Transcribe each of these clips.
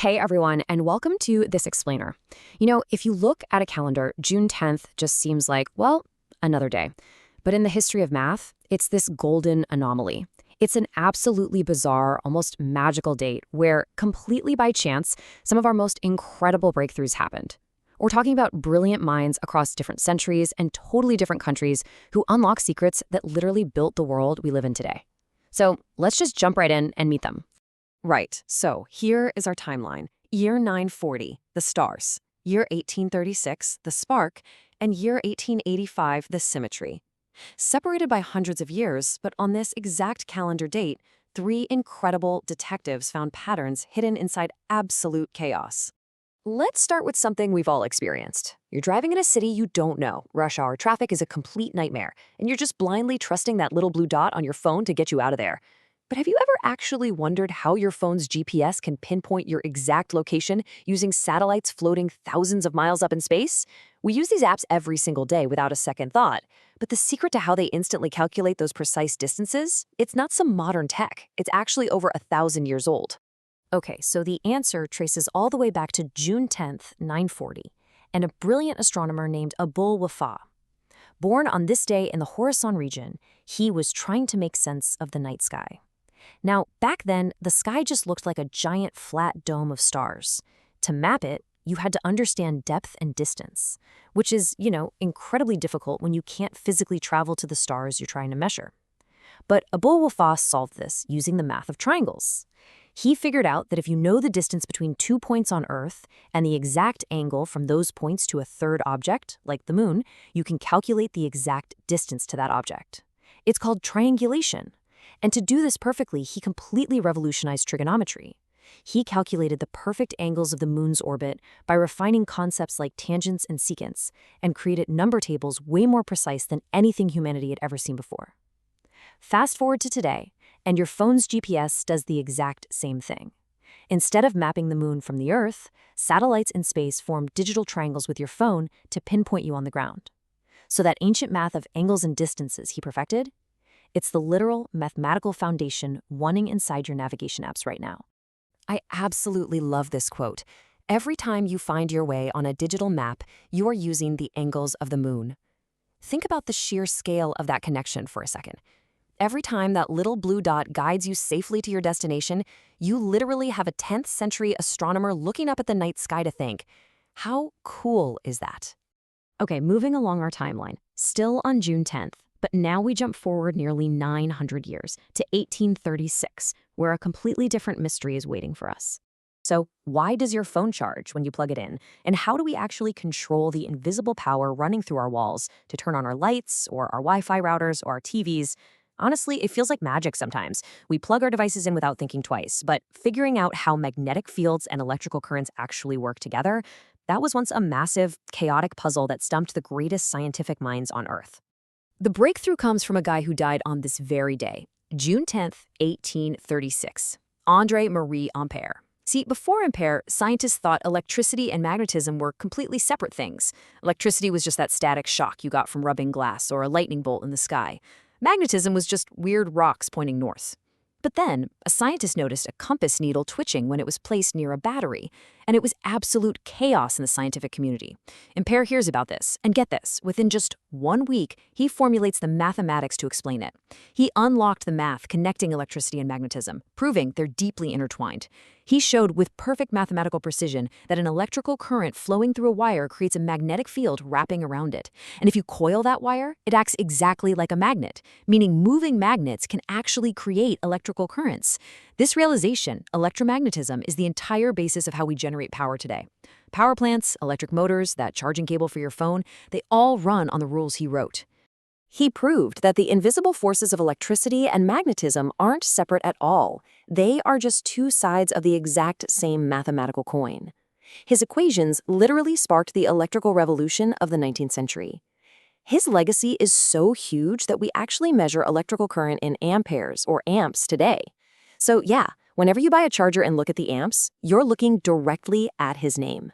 Hey everyone, and welcome to This Explainer. If you look at a calendar, June 10th just seems like, well, another day. But in the history of math, it's this golden anomaly. It's an absolutely bizarre, almost magical date where, completely by chance, some of our most incredible breakthroughs happened. We're talking about brilliant minds across different centuries and totally different countries who unlock secrets that literally built the world we live in today. So let's just jump right in and meet them. Right, so here is our timeline. Year 940, the stars. Year 1836, the spark. And year 1885, the symmetry. Separated by hundreds of years, but on this exact calendar date, three incredible detectives found patterns hidden inside absolute chaos. Let's start with something we've all experienced. You're driving in a city you don't know. Rush hour traffic is a complete nightmare, and you're just blindly trusting that little blue dot on your phone to get you out of there. But have you ever actually wondered how your phone's GPS can pinpoint your exact location using satellites floating thousands of miles up in space? We use these apps every single day without a second thought. But the secret to how they instantly calculate those precise distances? It's not some modern tech. It's actually over 1,000 years old. Okay, so the answer traces all the way back to June 10th, 940, and a brilliant astronomer named Abul Wafa. Born on this day in the Khorasan region, he was trying to make sense of the night sky. Now, back then, the sky just looked like a giant flat dome of stars. To map it, you had to understand depth and distance, which is, incredibly difficult when you can't physically travel to the stars you're trying to measure. But Abul Wafa solved this using the math of triangles. He figured out that if you know the distance between 2 points on Earth and the exact angle from those points to a third object, like the moon, you can calculate the exact distance to that object. It's called triangulation. And to do this perfectly, he completely revolutionized trigonometry. He calculated the perfect angles of the moon's orbit by refining concepts like tangents and secants, and created number tables way more precise than anything humanity had ever seen before. Fast forward to today, and your phone's GPS does the exact same thing. Instead of mapping the moon from the Earth, satellites in space form digital triangles with your phone to pinpoint you on the ground. So that ancient math of angles and distances he perfected, it's the literal mathematical foundation running inside your navigation apps right now. I absolutely love this quote. Every time you find your way on a digital map, you are using the angles of the moon. Think about the sheer scale of that connection for a second. Every time that little blue dot guides you safely to your destination, you literally have a 10th century astronomer looking up at the night sky to think, how cool is that? Okay, moving along our timeline, still on June 10th. But now we jump forward nearly 900 years to 1836, where a completely different mystery is waiting for us. So why does your phone charge when you plug it in? And how do we actually control the invisible power running through our walls to turn on our lights or our Wi-Fi routers or our TVs? Honestly, it feels like magic sometimes. We plug our devices in without thinking twice, but figuring out how magnetic fields and electrical currents actually work together, that was once a massive, chaotic puzzle that stumped the greatest scientific minds on Earth. The breakthrough comes from a guy who died on this very day, June 10th, 1836, André-Marie Ampère. See, before Ampère, scientists thought electricity and magnetism were completely separate things. Electricity was just that static shock you got from rubbing glass or a lightning bolt in the sky. Magnetism was just weird rocks pointing north. But then, a scientist noticed a compass needle twitching when it was placed near a battery, and it was absolute chaos in the scientific community. Ampère hears about this, and get this, within just 1 week, he formulates the mathematics to explain it. He unlocked the math connecting electricity and magnetism, proving they're deeply intertwined. He showed with perfect mathematical precision that an electrical current flowing through a wire creates a magnetic field wrapping around it. And if you coil that wire, it acts exactly like a magnet, meaning moving magnets can actually create electrical currents. This realization, electromagnetism, is the entire basis of how we generate power today. Power plants, electric motors, that charging cable for your phone, they all run on the rules he wrote. He proved that the invisible forces of electricity and magnetism aren't separate at all. They are just two sides of the exact same mathematical coin. His equations literally sparked the electrical revolution of the 19th century. His legacy is so huge that we actually measure electrical current in amperes or amps today. So yeah, whenever you buy a charger and look at the amps, you're looking directly at his name.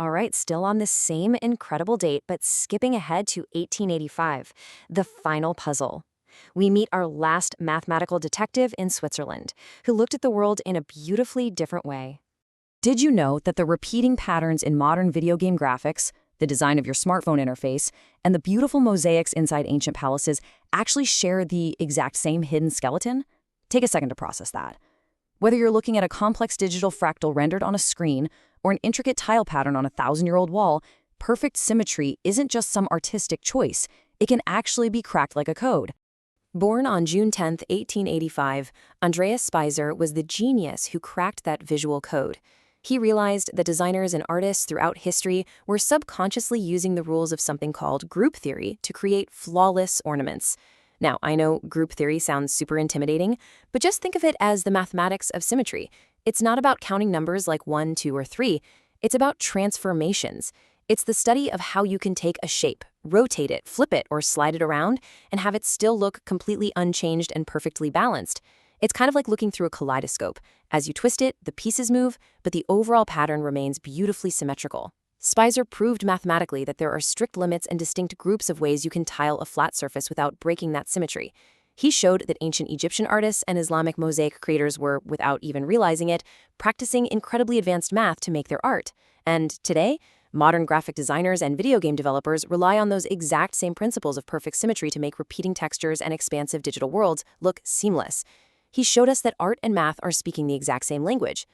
All right, still on this same incredible date, but skipping ahead to 1885, the final puzzle. We meet our last mathematical detective in Switzerland, who looked at the world in a beautifully different way. Did you know that the repeating patterns in modern video game graphics, the design of your smartphone interface, and the beautiful mosaics inside ancient palaces actually share the exact same hidden skeleton? Take a second to process that. Whether you're looking at a complex digital fractal rendered on a screen or an intricate tile pattern on a 1,000-year-old wall, perfect symmetry isn't just some artistic choice. It can actually be cracked like a code. Born on June 10, 1885, Andreas Speiser was the genius who cracked that visual code. He realized that designers and artists throughout history were subconsciously using the rules of something called group theory to create flawless ornaments. Now, I know group theory sounds super intimidating, but just think of it as the mathematics of symmetry. It's not about counting numbers like 1, 2, or 3. It's about transformations. It's the study of how you can take a shape, rotate it, flip it, or slide it around, and have it still look completely unchanged and perfectly balanced. It's kind of like looking through a kaleidoscope. As you twist it, the pieces move, but the overall pattern remains beautifully symmetrical. Speiser proved mathematically that there are strict limits and distinct groups of ways you can tile a flat surface without breaking that symmetry. He showed that ancient Egyptian artists and Islamic mosaic creators were, without even realizing it, practicing incredibly advanced math to make their art. And today, modern graphic designers and video game developers rely on those exact same principles of perfect symmetry to make repeating textures and expansive digital worlds look seamless. He showed us that art and math are speaking the exact same language.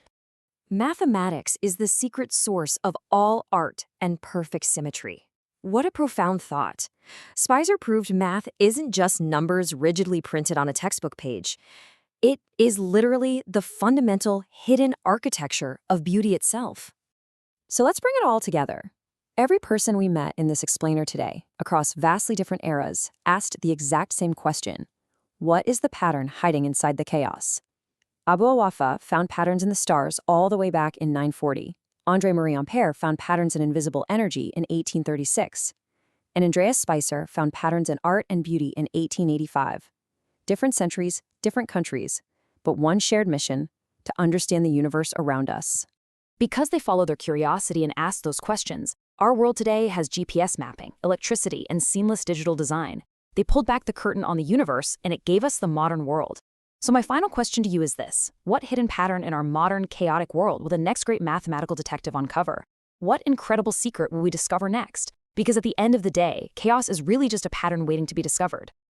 Mathematics is the secret source of all art and perfect symmetry. What a profound thought. Speiser proved math isn't just numbers rigidly printed on a textbook page. It is literally the fundamental hidden architecture of beauty itself. So let's bring it all together. Every person we met in this explainer today, across vastly different eras, asked the exact same question. What is the pattern hiding inside the chaos? Abu Awafa found patterns in the stars all the way back in 940. André-Marie Ampère found patterns in invisible energy in 1836. And Andreas Speiser found patterns in art and beauty in 1885. Different centuries, different countries, but one shared mission: to understand the universe around us. Because they followed their curiosity and asked those questions, our world today has GPS mapping, electricity, and seamless digital design. They pulled back the curtain on the universe, and it gave us the modern world. So my final question to you is this: what hidden pattern in our modern, chaotic world will the next great mathematical detective uncover? What incredible secret will we discover next? Because at the end of the day, chaos is really just a pattern waiting to be discovered.